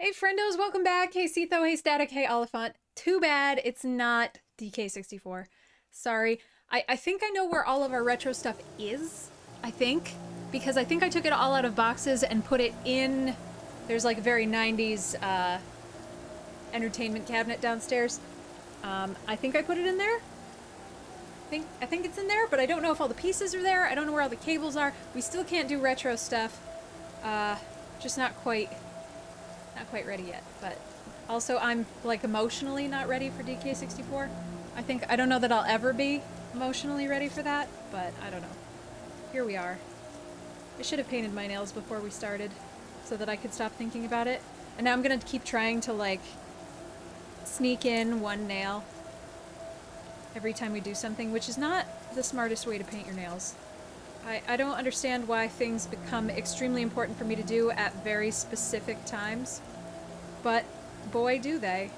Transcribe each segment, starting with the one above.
Hey friendos, welcome back. Hey Cetho, hey Static, hey Oliphant. Too bad it's not DK64. Sorry. I think I know where all of our retro stuff is, I think. Because I think I took it all out of boxes and put it in... There's like a very 90s entertainment cabinet downstairs. I think I put it in there. I think it's in there, but I don't know if all the pieces are there. I don't know where all the cables are. We still can't do retro stuff. Just not quite ready yet. But also I'm like emotionally not ready for DK64. I don't know that I'll ever be emotionally ready for that, but I don't know. Here we are. I should have painted my nails before we started so that I could stop thinking about it. And now I'm gonna keep trying to like sneak in one nail every time we do something, which is not the smartest way to paint your nails. I don't understand why things become extremely important for me to do at very specific times, but boy do they.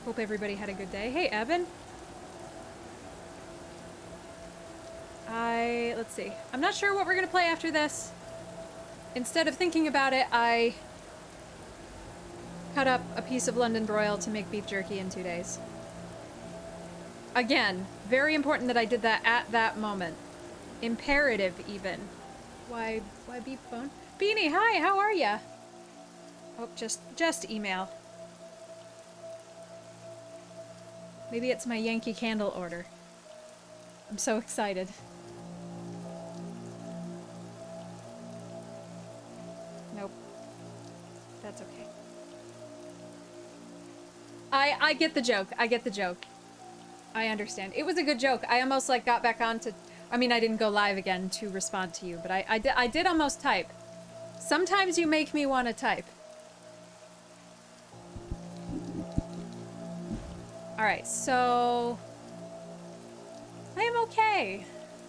Hope everybody had a good day. Hey Evan. Let's see. I'm not sure what we're gonna play after this. Instead of thinking about it, I cut up a piece of London broil to make beef jerky in 2 days. Again, very important that I did that at that moment. Imperative, even. Why beep phone? Beanie, hi, how are ya? Oh, just email. Maybe it's my Yankee Candle order. I'm so excited. Nope. That's okay. I get the joke. I get the joke. I understand. It was a good joke. I almost like got back on to... I mean, I didn't go live again to respond to you, but I did almost type. Sometimes you make me want to type. Alright, so... I am okay.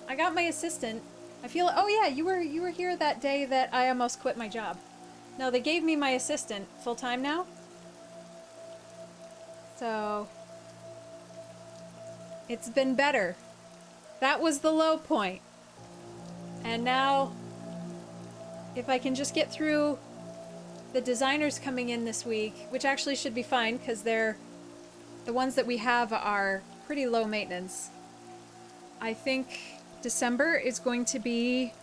I got my assistant. I feel... Oh yeah, you were here that day that I almost quit my job. No, they gave me my assistant full-time now. So... It's been better. That was the low point. And now, if I can just get through the designers coming in this week, which actually should be fine because the ones that we have are pretty low maintenance. I think December is going to be,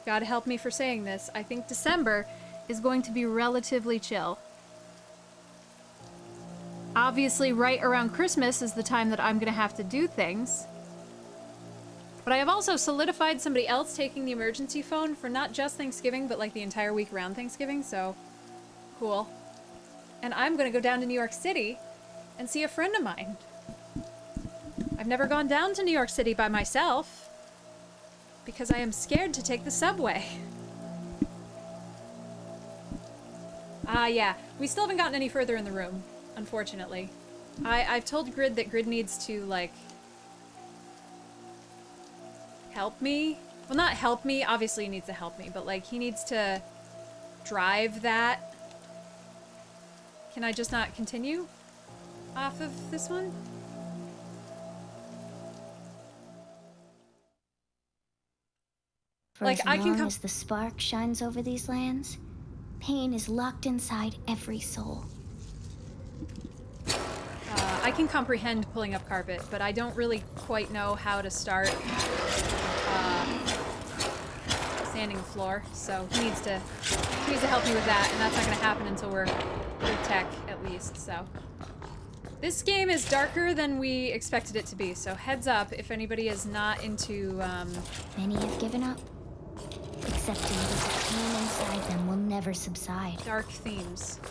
God help me for saying this, I think December is going to be relatively chill. Obviously, right around Christmas is the time that I'm gonna have to do things. But I have also solidified somebody else taking the emergency phone for not just Thanksgiving, but like the entire week around Thanksgiving, so cool. And I'm gonna go down to New York City and see a friend of mine. I've never gone down to New York City by myself because I am scared to take the subway. Yeah, we still haven't gotten any further in the room. Unfortunately. I've told Grid that Grid needs to, like, help me. Well, not help me. Obviously he needs to help me, but, like, he needs to drive that. Can I just not continue off of this one? For like, as long as the spark shines over these lands, pain is locked inside every soul. I can comprehend pulling up carpet, but I don't really quite know how to start sanding the floor, so he needs to help me with that, and that's not going to happen until we're through tech, at least, so. This game is darker than we expected it to be, so heads up if anybody is not into, Many have given up, accepting that the pain inside them will never subside. Dark themes.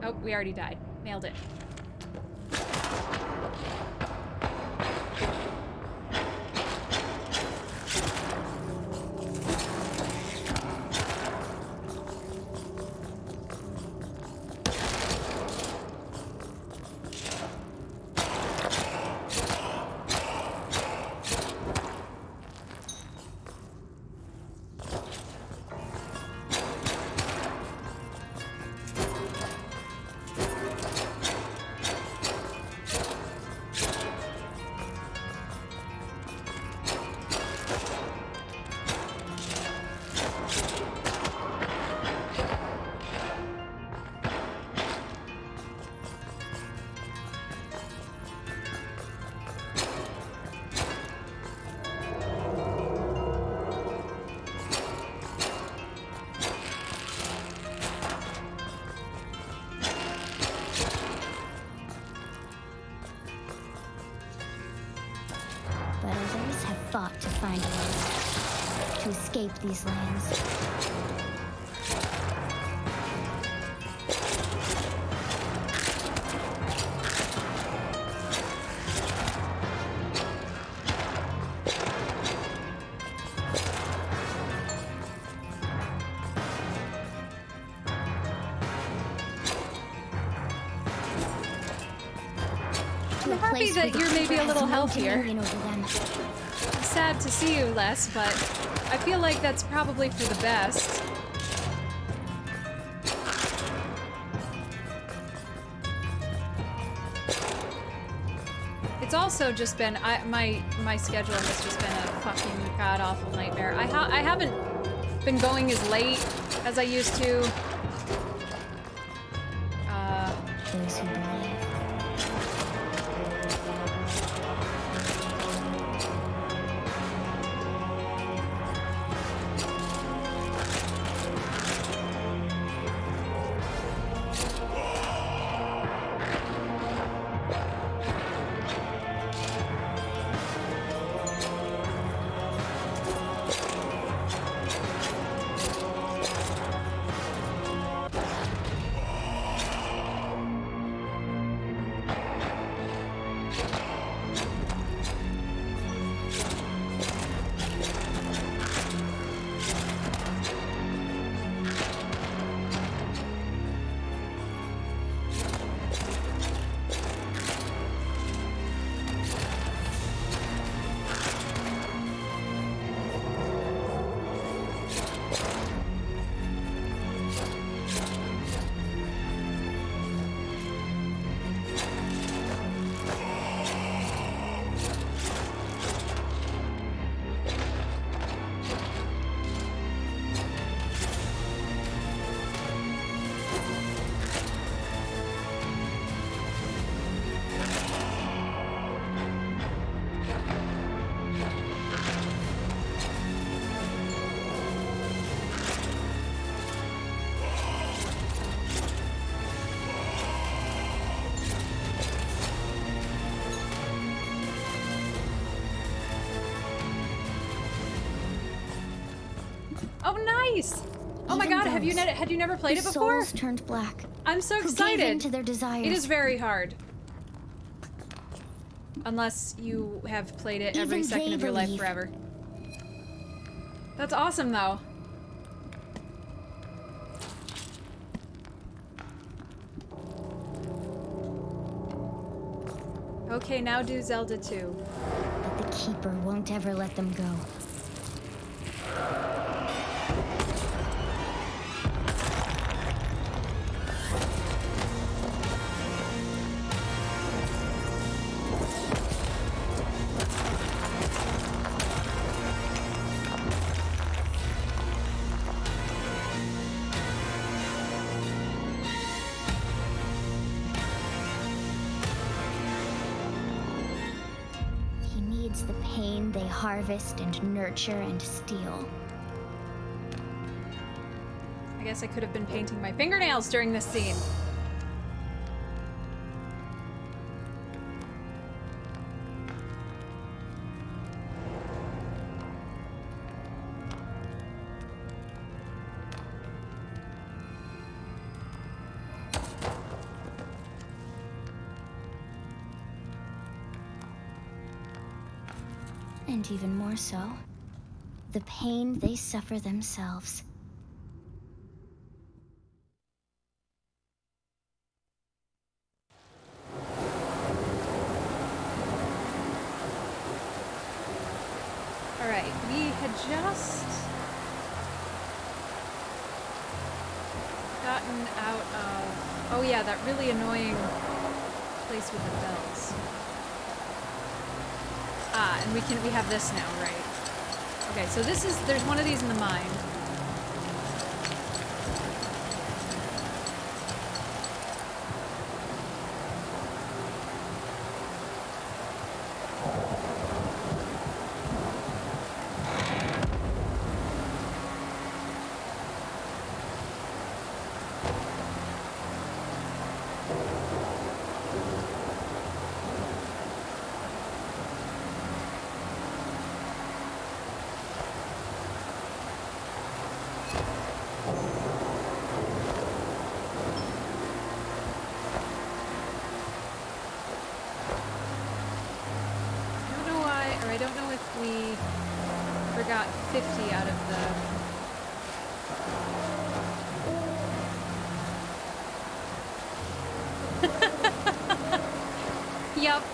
Oh, we already died. Nailed it. but others have fought to find a way to escape these lands. I'm happy that you're maybe a little healthier. I'm sad to see you less, but I feel like that's probably for the best. It's also just been my schedule has just been a fucking god-awful nightmare. I haven't been going as late as I used to. Those who believe. Oh, nice! Oh my god, had you never played it before? Souls turned black. I'm so Who excited! gave in to their desires. It is very hard. Unless you have played it every Even second they of your life believe. forever. That's awesome, though. Okay, now do Zelda 2. But the Keeper won't ever let them go. He needs the pain they harvest and nurture and steal. I guess I could have been painting my fingernails during this scene. And even more so, the pain they suffer themselves. Alright, we had just gotten out of... Oh yeah, that really annoying place with the bells. Ah, and we have this now, right? Okay, so there's one of these in the mine. got 50 out of the... Yup.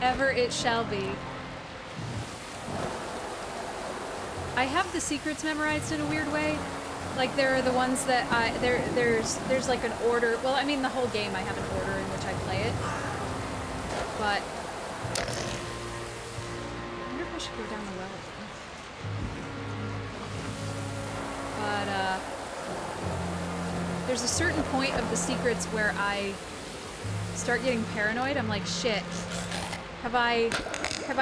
Ever it shall be. I have the secrets memorized in a weird way. Like, there are the ones that there's like an order. Well, I mean, the whole game I have an order in which I play it. But I wonder if I should go down the well again. But there's a certain point of the secrets where I start getting paranoid. I'm like, shit. Have I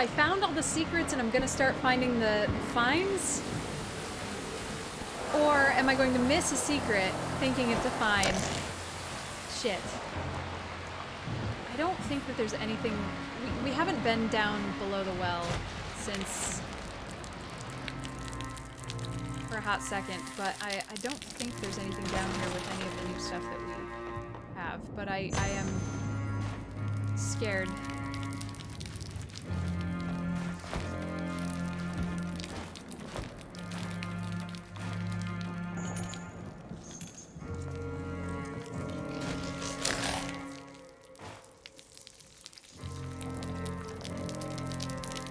found all the secrets and I'm gonna start finding the finds? Or am I going to miss a secret thinking it's a find? Shit. I don't think that there's anything... We haven't been down below the well since... for a hot second, but I don't think there's anything down here with any of the new stuff that we have. But I am scared.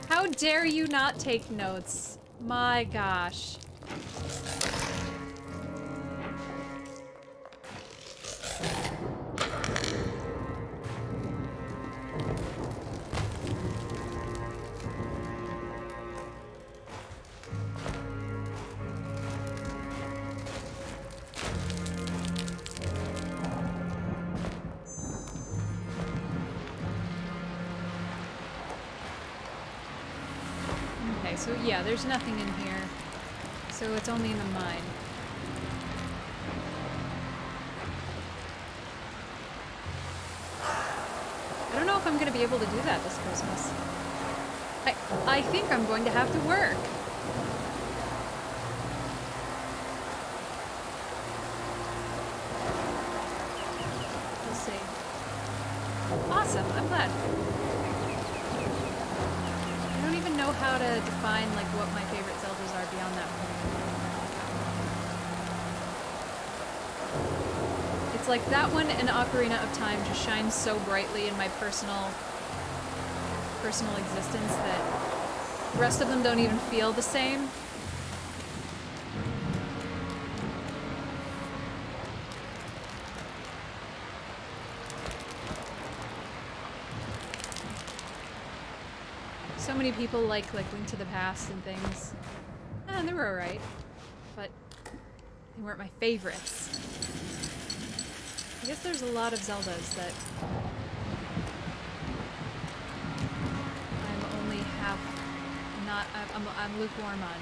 How dare you not take notes? My gosh. So yeah, there's nothing in here. So it's only in the mine. I don't know if I'm gonna be able to do that this Christmas. I think I'm going to have to work. We'll see. Awesome, I'm glad. I don't even know how to define like what my favorite Zeldas are beyond that point. It's like that one and Ocarina of Time just shines so brightly in my personal existence that the rest of them don't even feel the same. So many people like Link to the Past and things. And they were alright. But they weren't my favorites. I guess there's a lot of Zeldas that I'm only half not I'm lukewarm on.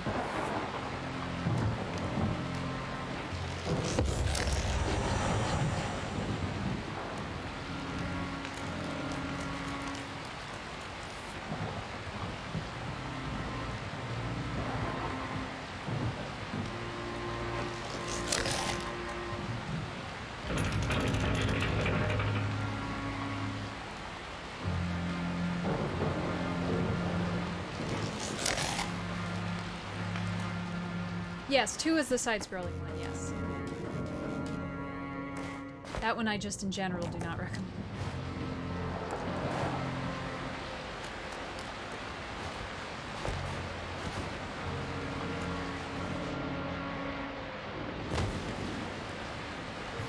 Yes, 2 is the side-scrolling one, yes. That one I just in general do not recommend.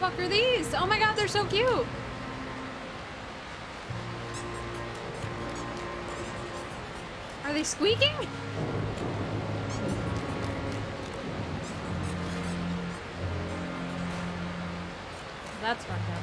Fuck are these? Oh my god, they're so cute! Are they squeaking? That's fucked up.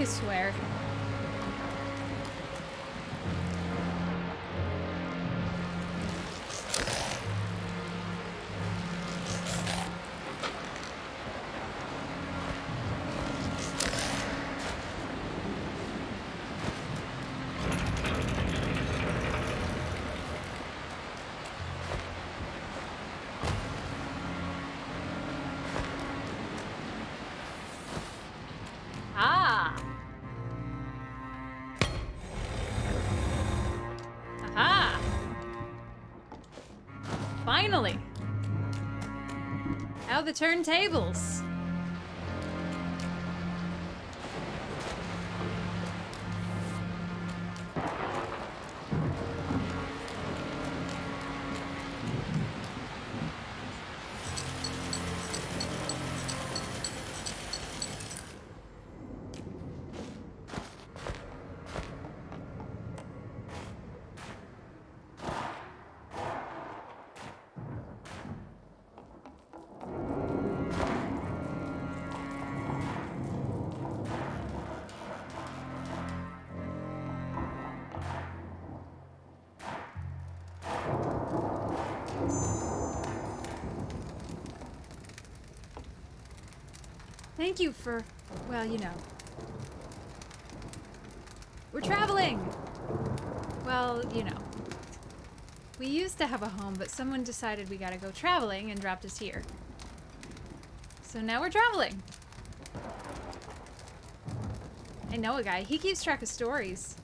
I swear. Ah! Aha! Finally! Now the turntables! Thank you for, well, you know. We're traveling! Well, you know. We used to have a home, but someone decided we gotta go traveling and dropped us here. So now we're traveling. I know a guy. He keeps track of stories.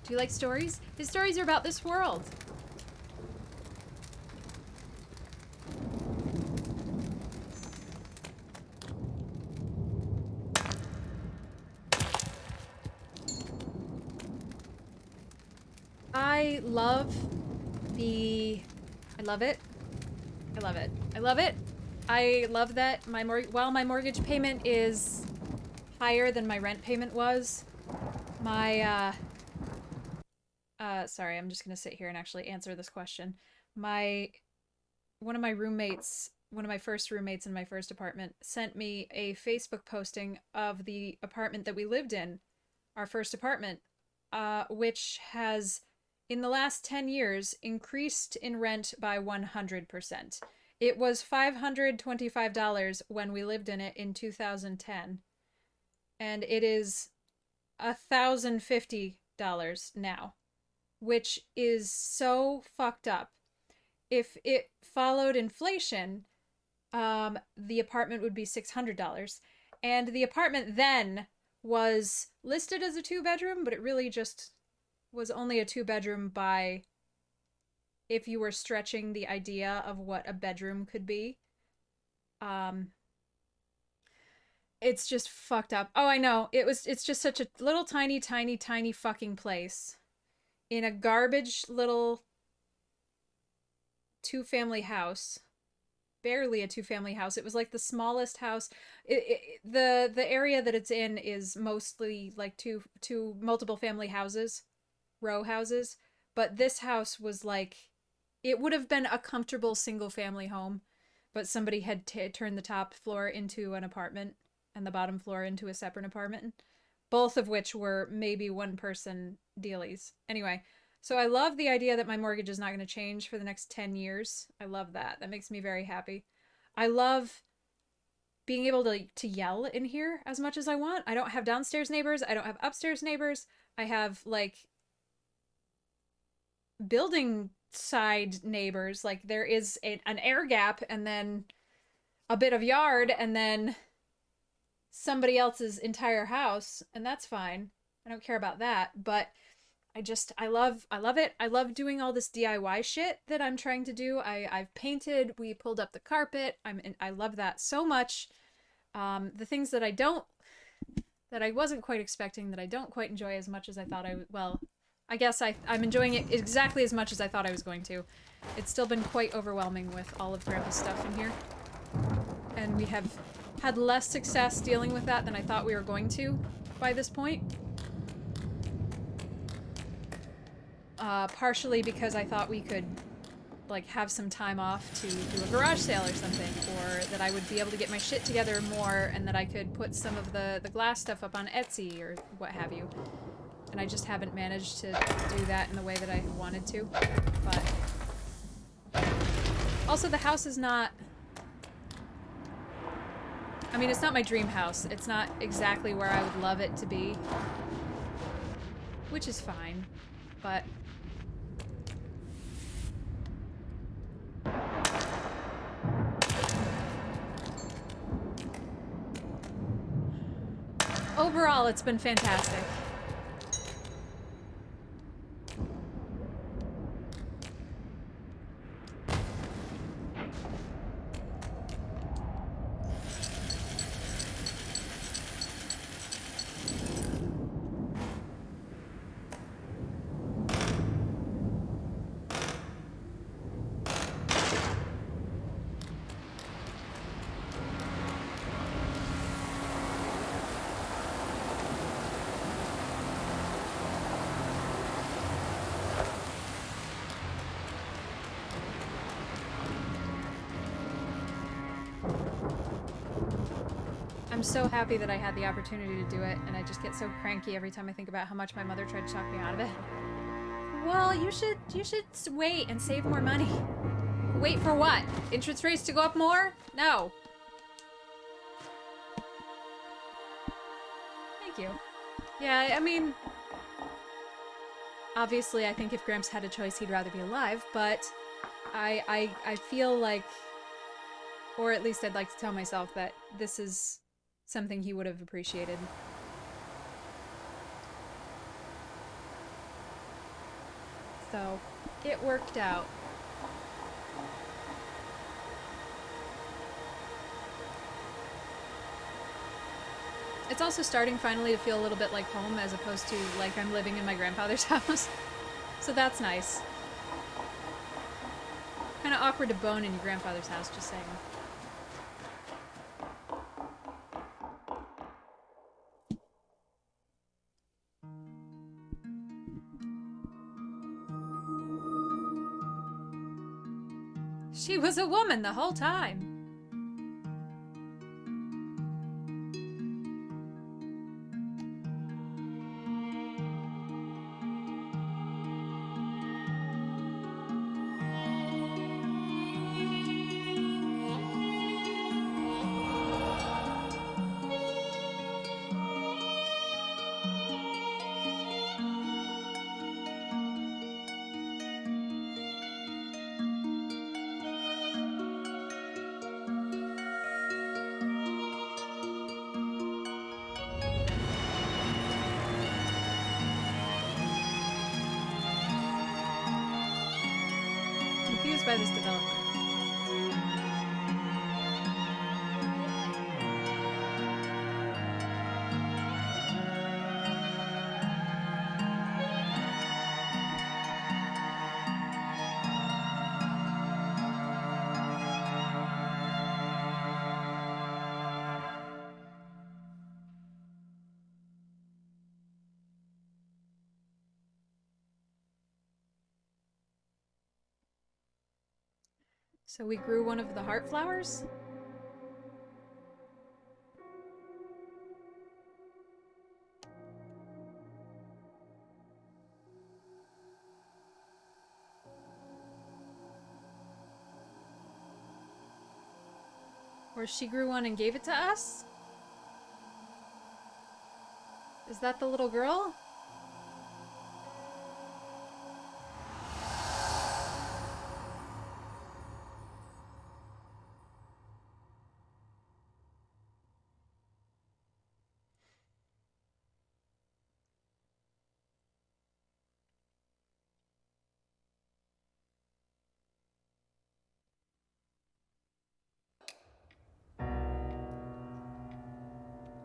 Do you like stories? His stories are about this world. I love I love it. I love it. I love it. I love that while my mortgage payment is higher than my rent payment was, my, sorry, I'm just gonna sit here and actually answer this question. One of my first roommates in my first apartment sent me a Facebook posting of the apartment that we lived in, our first apartment, which has, in the last 10 years, increased in rent by 100%. It was $525 when we lived in it in 2010, and it is $1,050 now, which is so fucked up. If it followed inflation, the apartment would be $600, and the apartment then was listed as a 2-bedroom, but it really just was only a 2-bedroom by if you were stretching the idea of what a bedroom could be. It's just fucked up. Oh, I know. It's just such a little tiny fucking place in a garbage little 2-family house. Barely a 2-family house. It was like the smallest house. The area that it's in is mostly like two multiple family houses, row houses, but this house was like, it would have been a comfortable single family home, but somebody had turned the top floor into an apartment and the bottom floor into a separate apartment, both of which were maybe 1-person dealies. Anyway, so I love the idea that my mortgage is not going to change for the next 10 years. I love that. That makes me very happy. I love being able to yell in here as much as I want. I don't have downstairs neighbors. I don't have upstairs neighbors. I have, like, building side neighbors. Like, there is an air gap and then a bit of yard and then somebody else's entire house, and that's fine. I don't care about that, but I love it. I love doing all this DIY shit that I'm trying to do. I've painted, we pulled up the carpet. I love that so much. The things that I wasn't quite expecting, that I don't quite enjoy as much as I thought I guess I'm enjoying it exactly as much as I thought I was going to. It's still been quite overwhelming with all of Grandpa's stuff in here. And we have had less success dealing with that than I thought we were going to by this point. Partially because I thought we could, like have some time off to do a garage sale or something, or that I would be able to get my shit together more and that I could put some of the glass stuff up on Etsy or what have you. And I just haven't managed to do that in the way that I wanted to. But also the house is not, I mean, it's not my dream house. It's not exactly where I would love it to be, which is fine, but overall, it's been fantastic. I'm so happy that I had the opportunity to do it, and I just get so cranky every time I think about how much my mother tried to talk me out of it. Well, you should wait and save more money. Wait for what? Interest rates to go up more? No. Thank you. Yeah, I mean, obviously I think if Gramps had a choice, he'd rather be alive, but I feel like, or at least I'd like to tell myself that this is something he would have appreciated. So, it worked out. It's also starting finally to feel a little bit like home as opposed to like I'm living in my grandfather's house. So that's nice. Kind of awkward to bone in your grandfather's house, just saying. She was a woman the whole time. Confused by this development. So we grew one of the heart flowers? Or she grew one and gave it to us? Is that the little girl?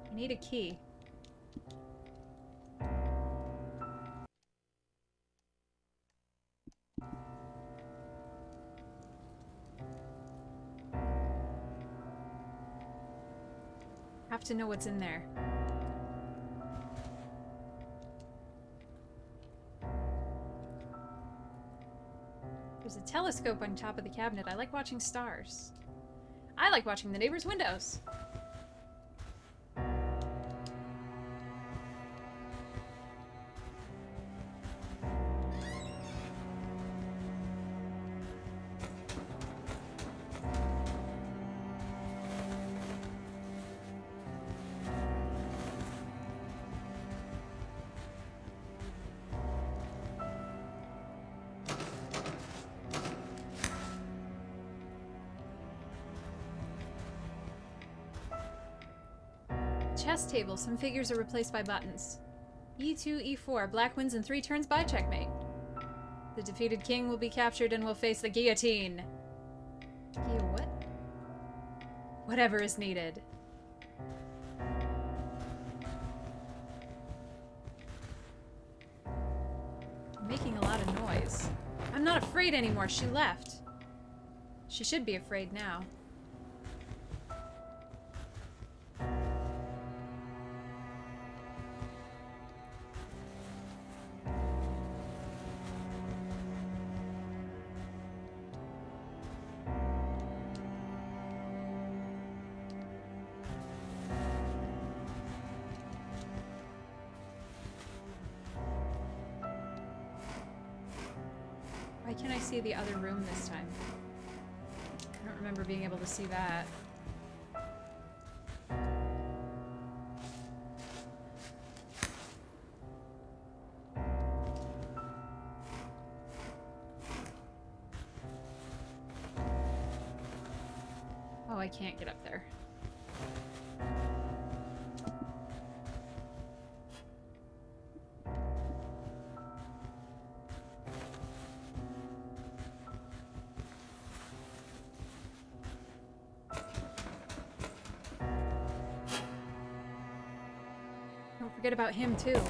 I need a key. Have to know what's in there. There's There's a telescope on top of the cabinet. I like watching stars. I like watching the neighbors' windows. Chess table. Some figures are replaced by buttons. E2, E4. Black wins in 3 turns by checkmate. The defeated king will be captured and will face the guillotine. What? Whatever is needed. I'm making a lot of noise. I'm not afraid anymore. She left. She should be afraid now. Why can't I see the other room this time? I don't remember being able to see that. Oh, I can't get up there. Don't forget about him, too.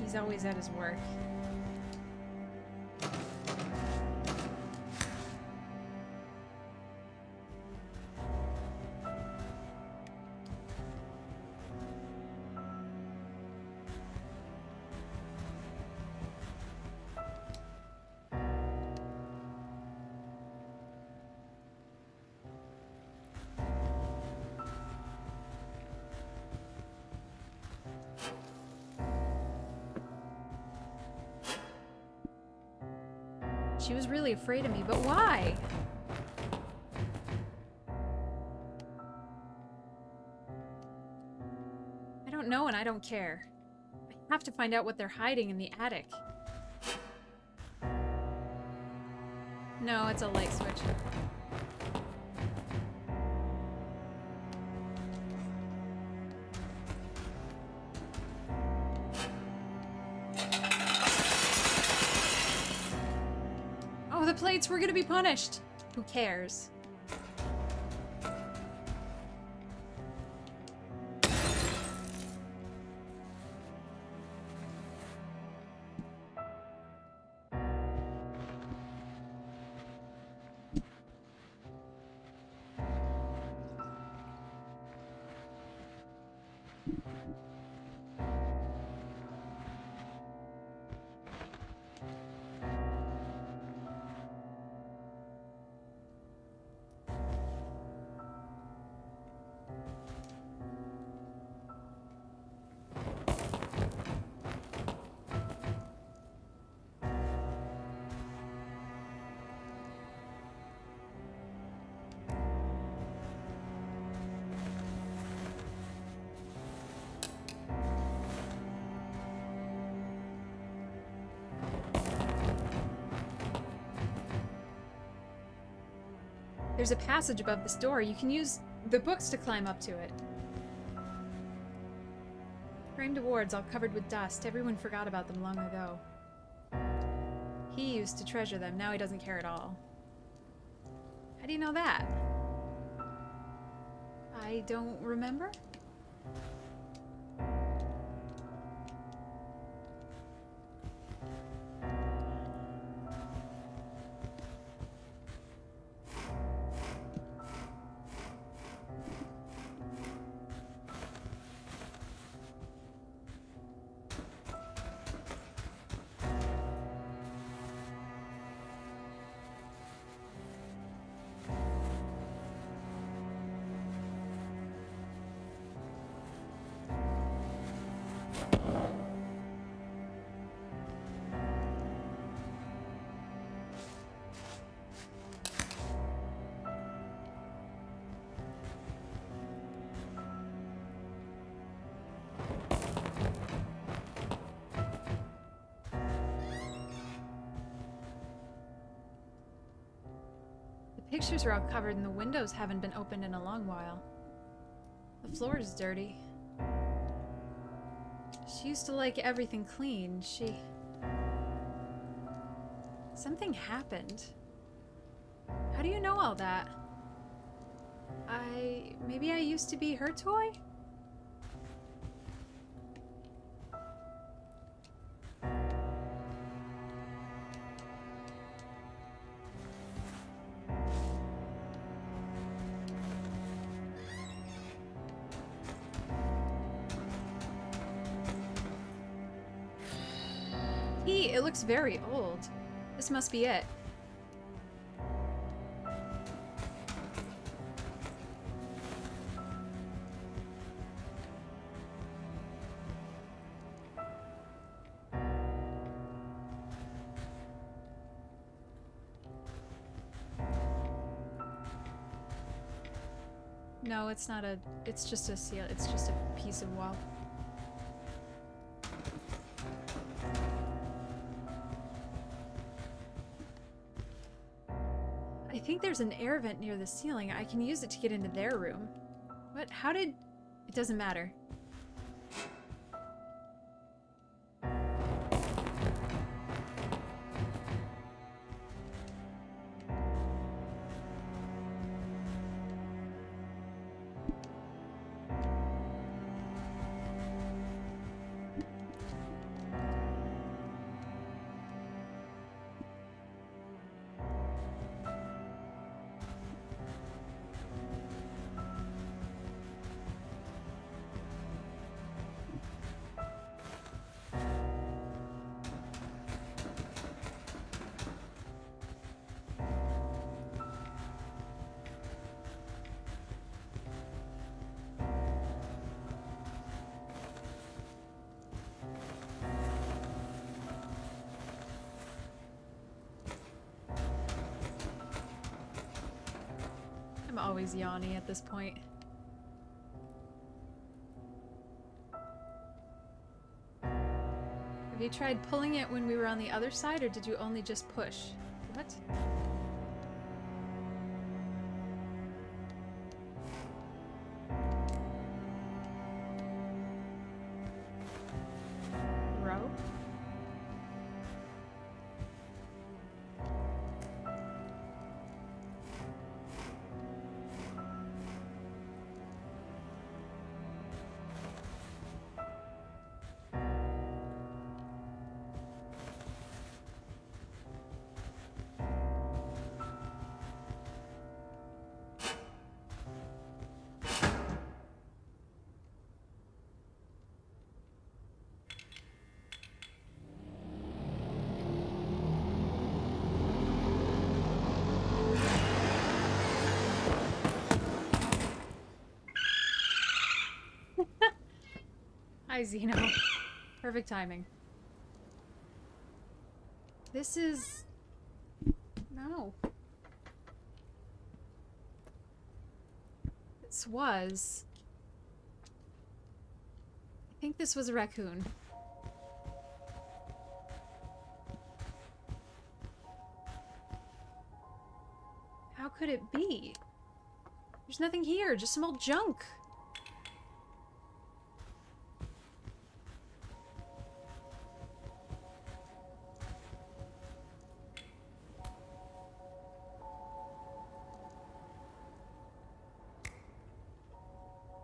He's always at his work. She was really afraid of me, but why? I don't know and I don't care. I have to find out what they're hiding in the attic. No, it's a light switch. Oh, the plates! We're gonna be punished! Who cares? There's a passage above this door. You can use the books to climb up to it. Framed awards all covered with dust. Everyone forgot about them long ago. He used to treasure them. Now he doesn't care at all. How do you know that? I don't remember. Pictures are all covered and the windows haven't been opened in a long while. The floor is dirty. She used to like everything clean. Something happened. How do you know all that? Maybe I used to be her toy? It looks very old. This must be it. No, it's not a... It's just a seal. It's just a piece of wall. I think there's an air vent near the ceiling. I can use it to get into their room. What? How did... It doesn't matter. I'm always yawny at this point. Have you tried pulling it when we were on the other side, or did you only just push? What? Rope? Hi, Zeno. Perfect timing. This is... No. This was... I think this was a raccoon. How could it be? There's nothing here, just some old junk.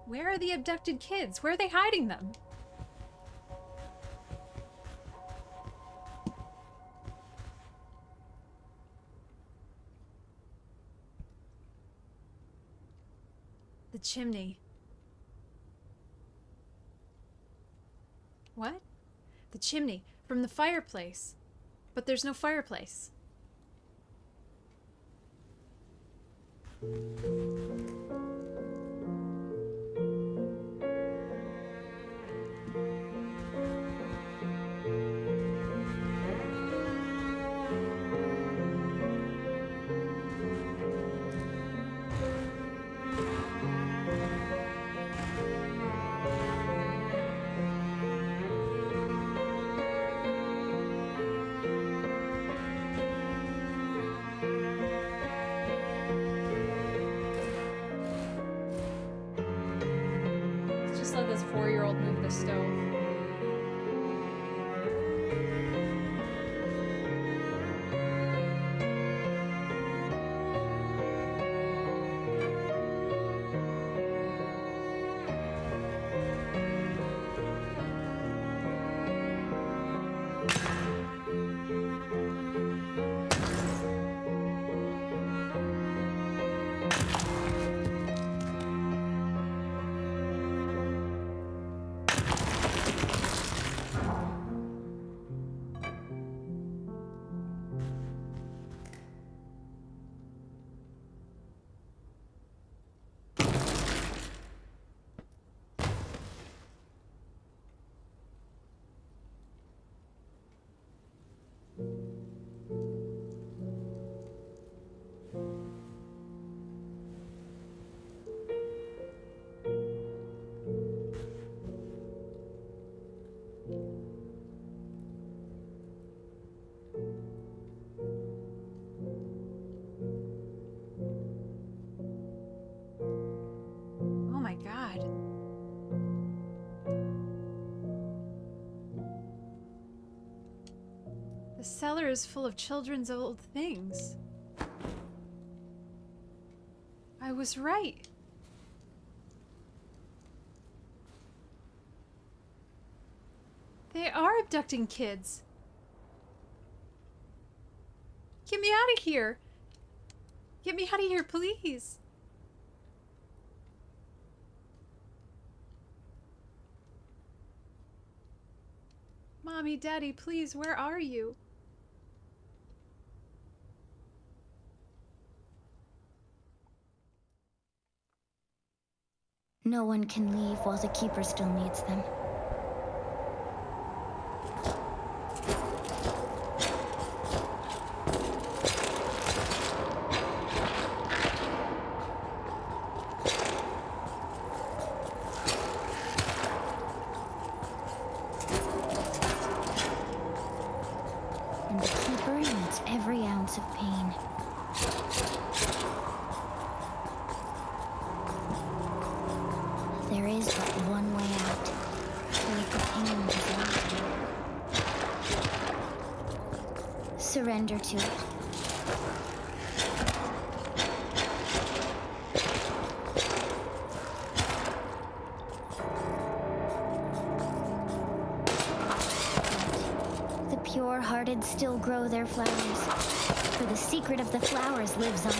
Where are the abducted kids? Where are they hiding them? The chimney. What? The chimney from the fireplace. But there's no fireplace. just let this 4-year-old move the stove. Oh my god. The cellar is full of children's old things. I was right. They are abducting kids. Get me out of here. Get me out of here, please. Mommy, Daddy, please, where are you? No one can leave while the Keeper still needs them. And the Keeper needs every ounce of pain. There is but one way out, to let the pain dissolve. Surrender to it. The pure-hearted still grow their flowers, for the secret of the flowers lives on.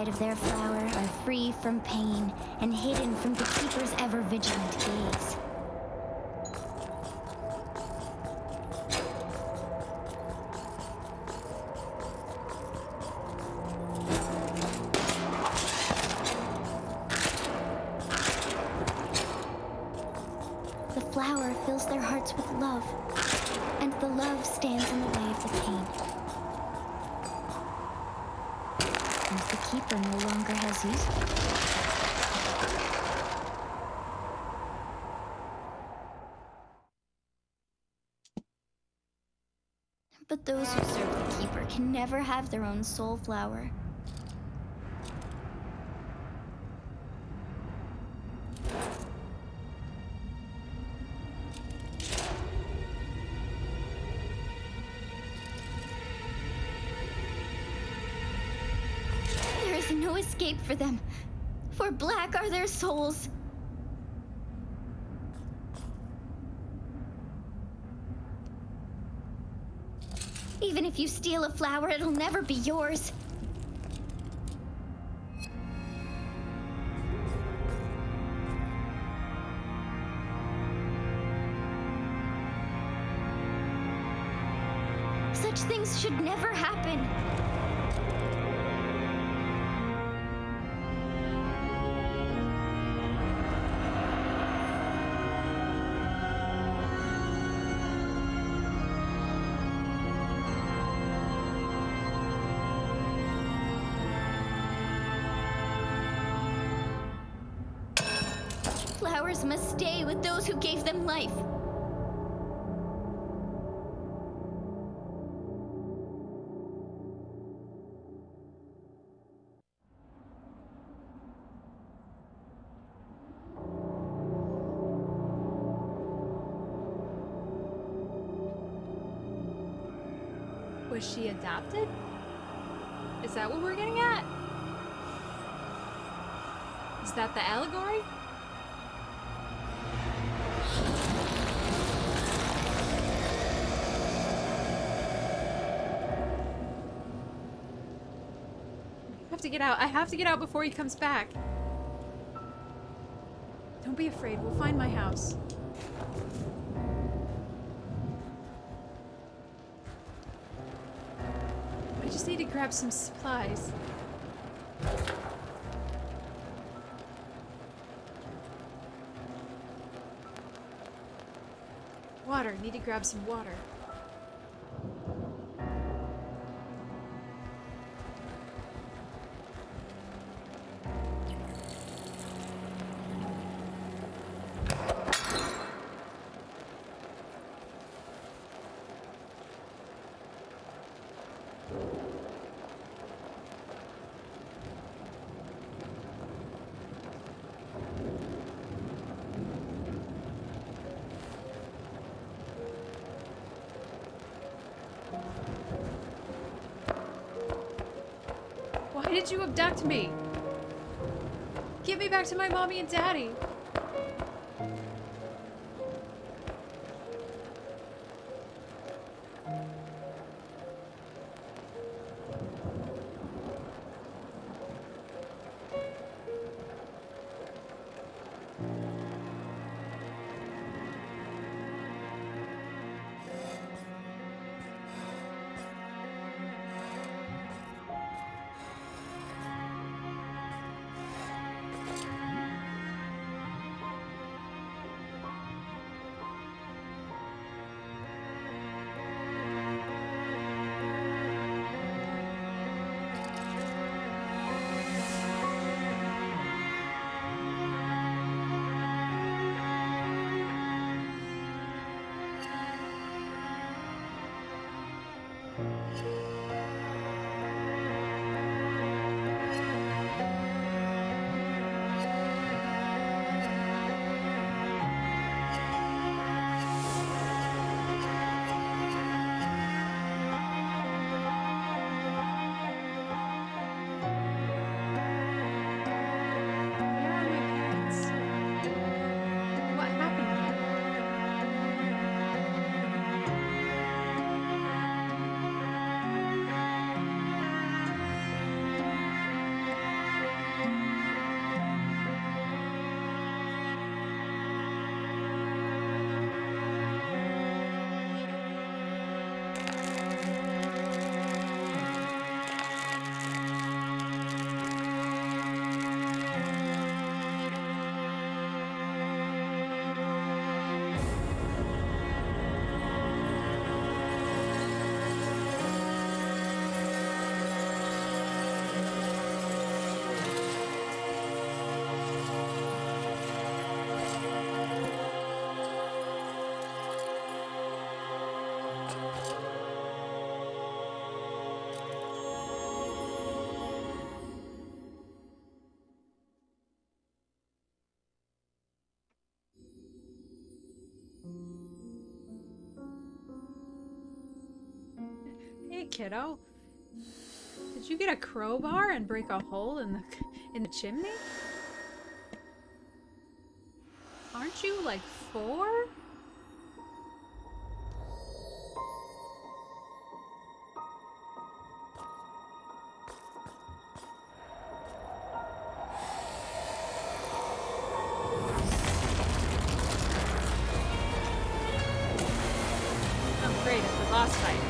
Of their flower are free from pain and hidden from the Keeper's ever-vigilant gaze. The flower fills their hearts with love, and the love stands in the way of the pain. The Keeper no longer has use for it. But those who serve the Keeper can never have their own soul flower. No escape for them, for black are their souls. Even if you steal a flower, it'll never be yours. Such things should never happen. Flowers must stay with those who gave them life. Was she adopted? Is that what we're getting at? Is that the allegory? I have to get out. I have to get out before he comes back. Don't be afraid. We'll find my house. I just need to grab some supplies. Water. Need to grab some water. Why did you abduct me? Get me back to my mommy and daddy. Where are my parents? What happened to them? Hey, kiddo. Did you get a crowbar and break a hole in the chimney? Aren't you like 4? Oh, great, it's a boss fight.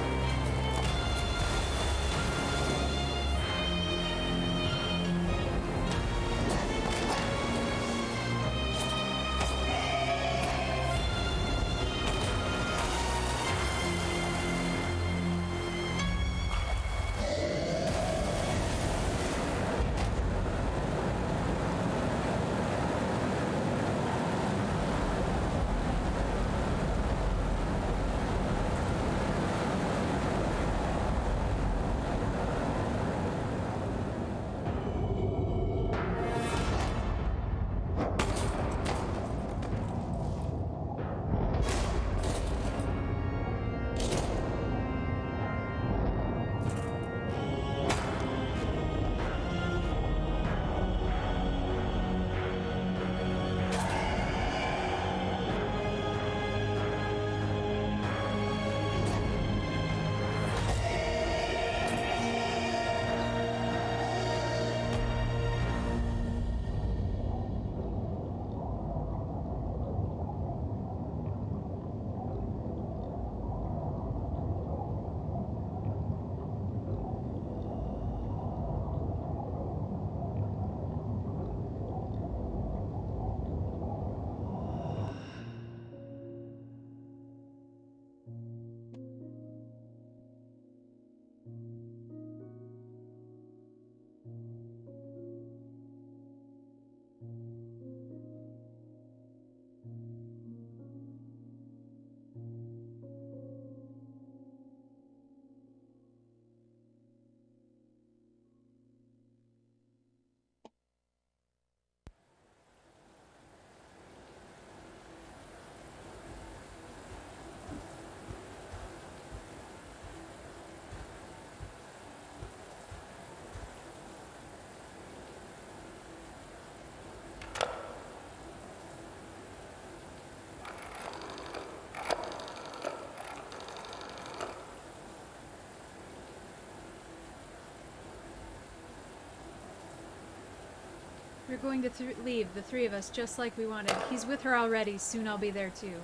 going to leave, the three of us, just like we wanted. He's with her already. Soon I'll be there too.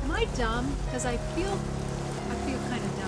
Am I dumb? Because I feel kind of dumb.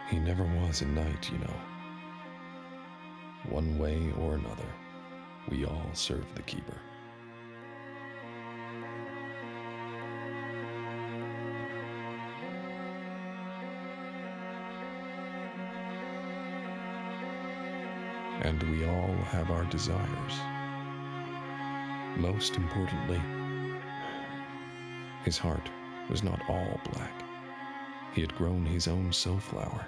He never was a knight, you know. One way or another, we all serve the Keeper. And we all have our desires. Most importantly, his heart was not all black. He had grown his own soulflower.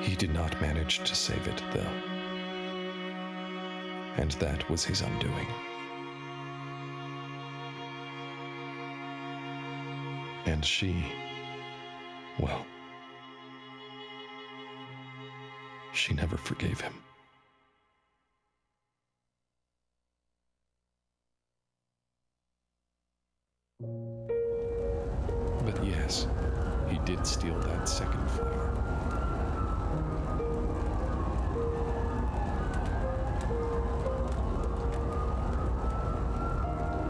He did not manage to save it, though. And that was his undoing. And she, well, she never forgave him. But yes, he did steal that second flower.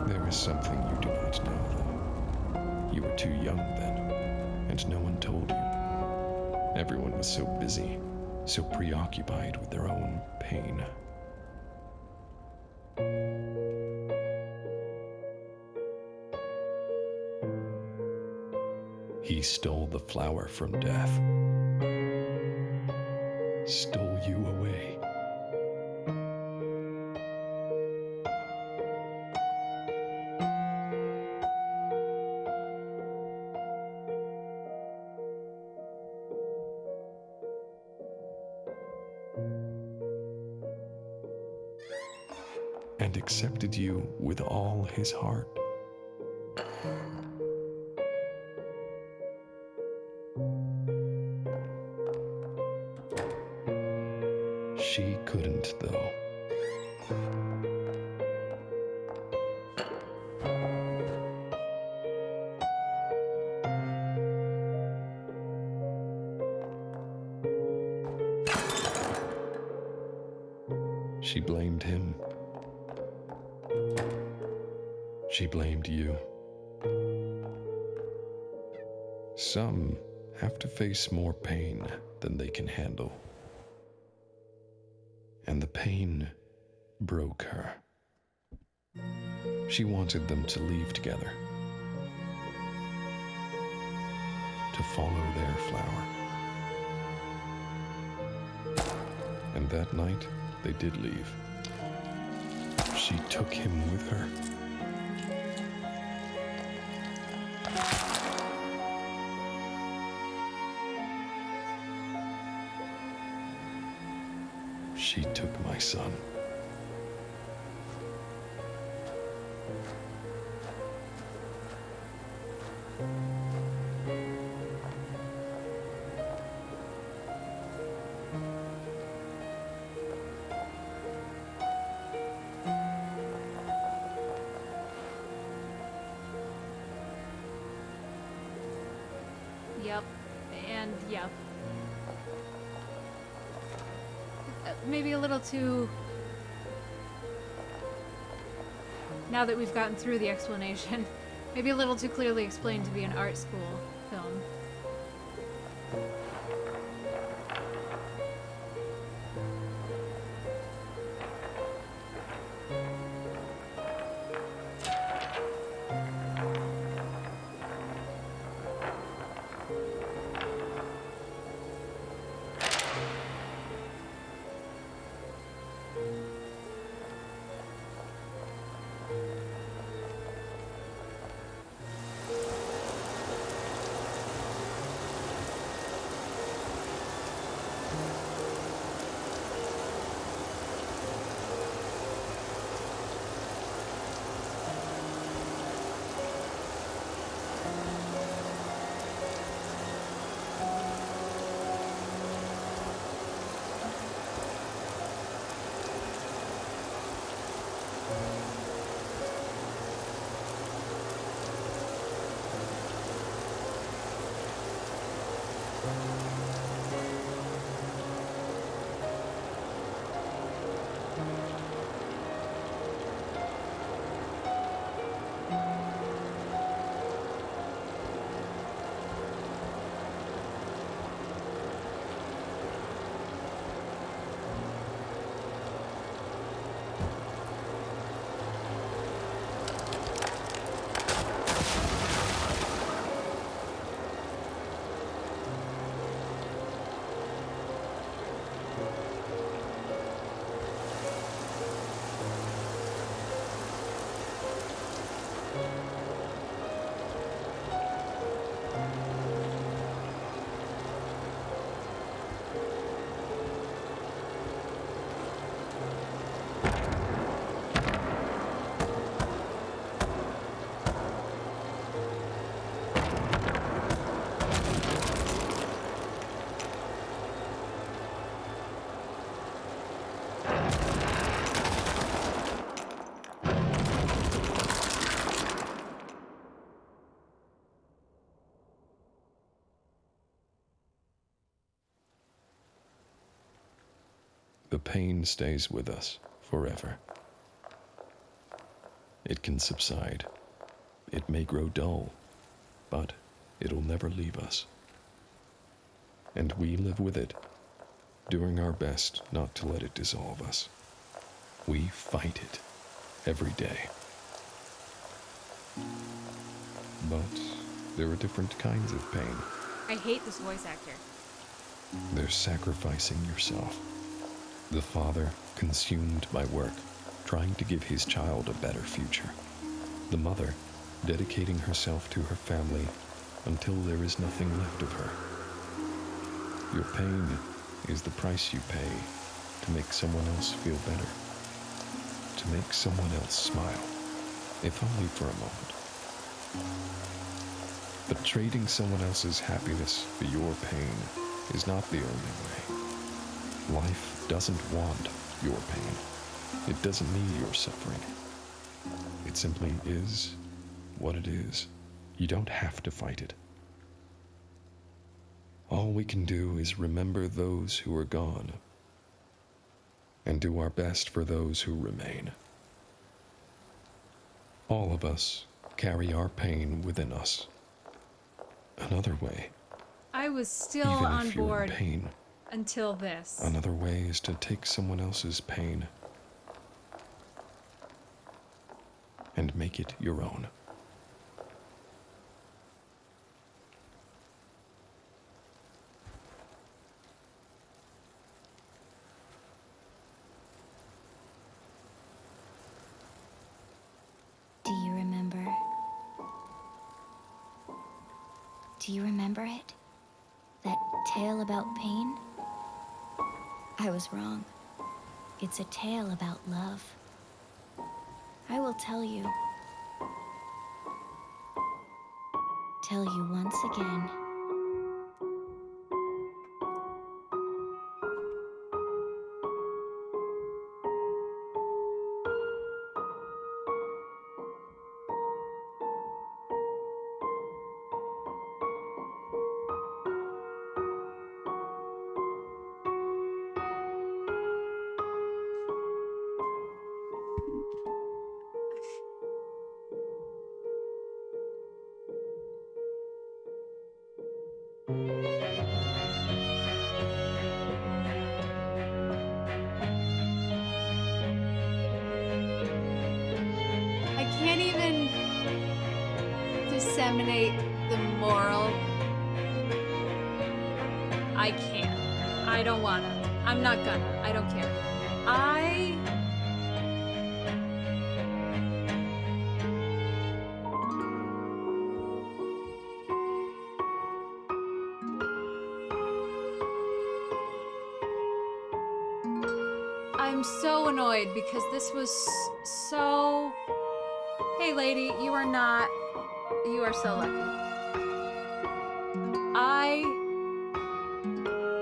There is something you do not know, though. You were too young then, and no one told you. Everyone was so busy, so preoccupied with their own pain. He stole the flower from death, stole you away. And accepted you with all his heart. She couldn't, though. She blamed him. She blamed you. Some have to face more pain than they can handle. And the pain broke her. She wanted them to leave together, to follow their flower. And that night, they did leave. She took him with her. She took my son. Yep. And yep. Maybe a little too... Now that we've gotten through the explanation, maybe a little too clearly explained to be an art school film. The pain stays with us forever. It can subside. It may grow dull, but it'll never leave us. And we live with it, doing our best not to let it dissolve us. We fight it every day. But There are different kinds of pain. I hate this voice actor. There's sacrificing yourself. The father, consumed by work, trying to give his child a better future. The mother, dedicating herself to her family until there is nothing left of her. Your pain is the price you pay to make someone else feel better. To make someone else smile, if only for a moment. But trading someone else's happiness for your pain is not the only way. Life doesn't want your pain. It doesn't need your suffering. It simply is what it is. You don't have to fight it. All we can do is remember those who are gone and do our best for those who remain. All of us carry our pain within us. Another way, I was still even on if you're in board pain, until this. another way is to take someone else's pain and make it your own. Do you remember? Do you remember it? That tale about pain? I was wrong. It's a tale about love. I will tell you. Tell you once again. I can't even disseminate the moral. I can't. I don't wanna. I'm not gonna. I don't care. I'm so annoyed because this was so... Hey lady, you are not... You are so lucky.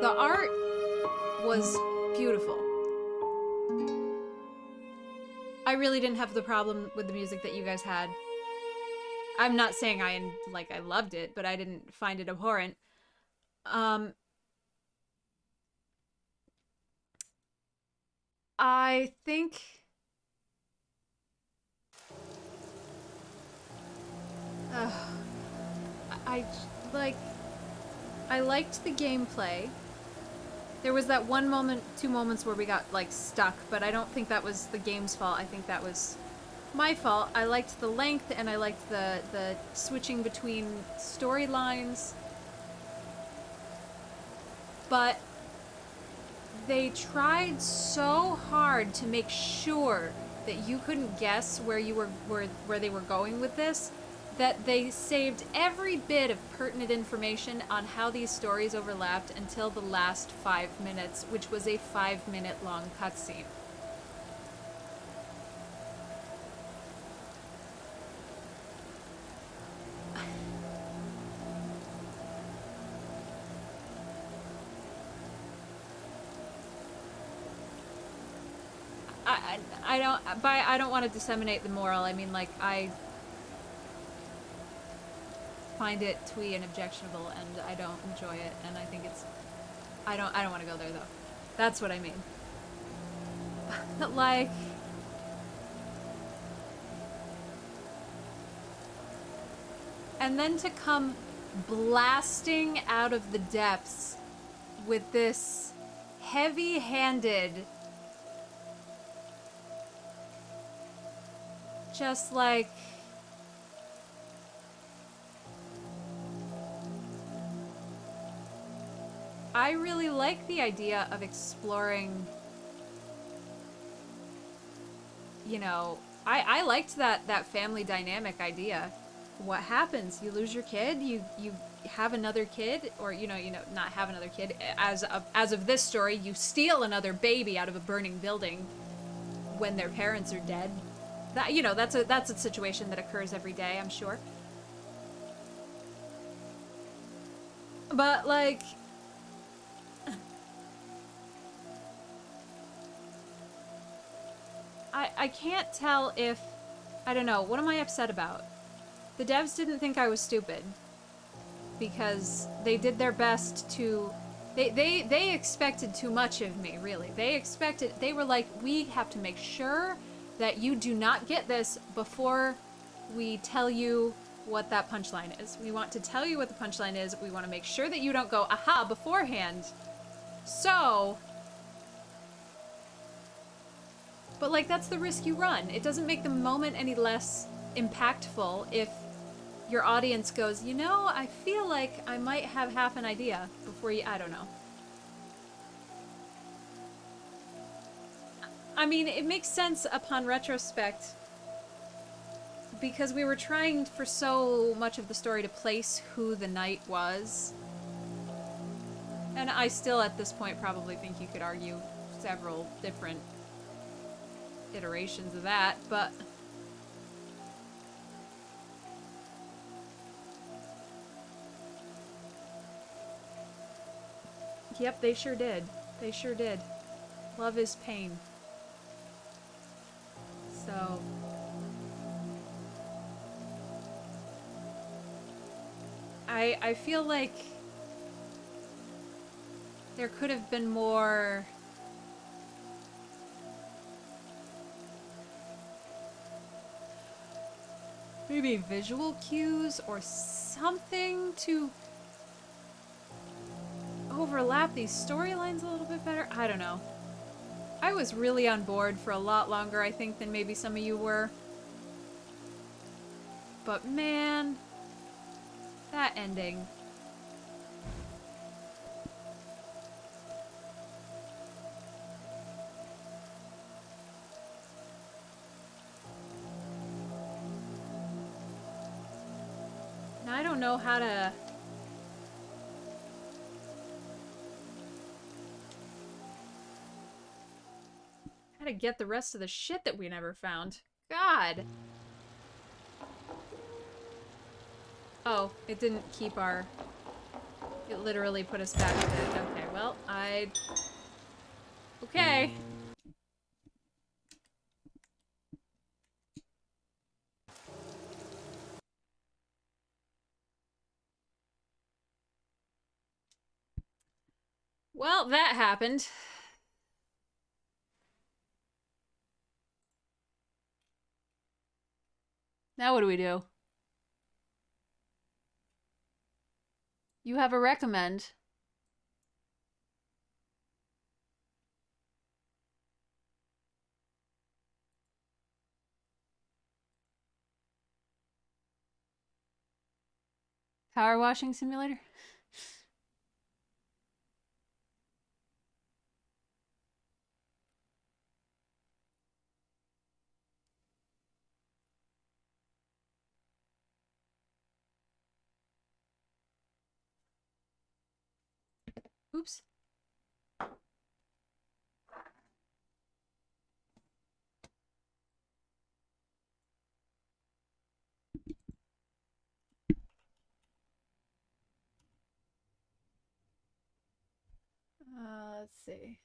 The art was beautiful. I really didn't have the problem with the music that you guys had. I'm not saying I loved it, but I didn't find it abhorrent. I think I liked the gameplay. There was that one moment, 2 moments where we got like stuck, but I don't think that was the game's fault. I think that was my fault. I liked the length and I liked the switching between storylines. But they tried so hard to make sure that you couldn't guess where they were going with this, that they saved every bit of pertinent information on how these stories overlapped until the last 5 minutes, which was a 5-minute long cutscene. I don't want to disseminate the moral. I mean, like, I find it twee and objectionable, and I don't enjoy it, and I think it's... I don't want to go there, though. That's what I mean. Like... And then to come blasting out of the depths with this heavy-handed... Just like... I really like the idea of exploring, you know, I liked that family dynamic idea. What happens? You lose your kid, you have another kid, or not have another kid. As of this story, you steal another baby out of a burning building when their parents are dead. That that's a situation that occurs every day, I'm sure. But like I can't tell if I don't know, what am I upset about? The devs didn't think I was stupid because they did their best to they expected too much of me, really. They were like, we have to make sure that you do not get this before we tell you what that punchline is. We want to tell you what the punchline is. We want to make sure that you don't go aha beforehand. So, but like, that's the risk you run. It doesn't make the moment any less impactful if your audience goes, I feel like I might have half an idea before I don't know. I mean, it makes sense upon retrospect because we were trying for so much of the story to place who the knight was. And I still, at this point, probably think you could argue several different iterations of that, but yep, they sure did. They sure did. Love is pain. So I feel like there could have been more maybe visual cues or something to overlap these storylines a little bit better. I don't know. I was really on board for a lot longer, I think, than maybe some of you were. But man, that ending. Now I don't know how to get the rest of the shit that we never found. God. Oh, it didn't keep our... It literally put us back to... Okay, well, okay. Well, that happened. Now what do we do? You have a recommend. Power washing simulator? Oops. Let's see.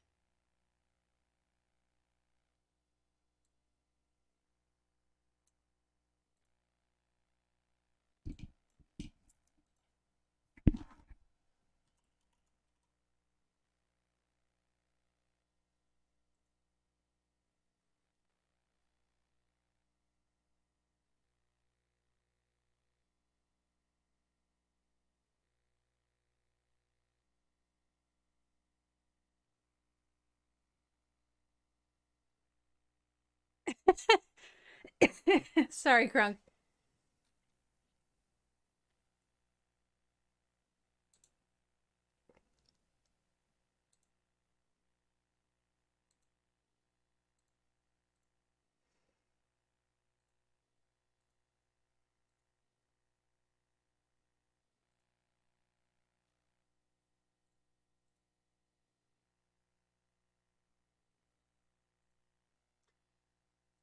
Sorry, Crunk.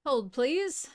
Hold, please.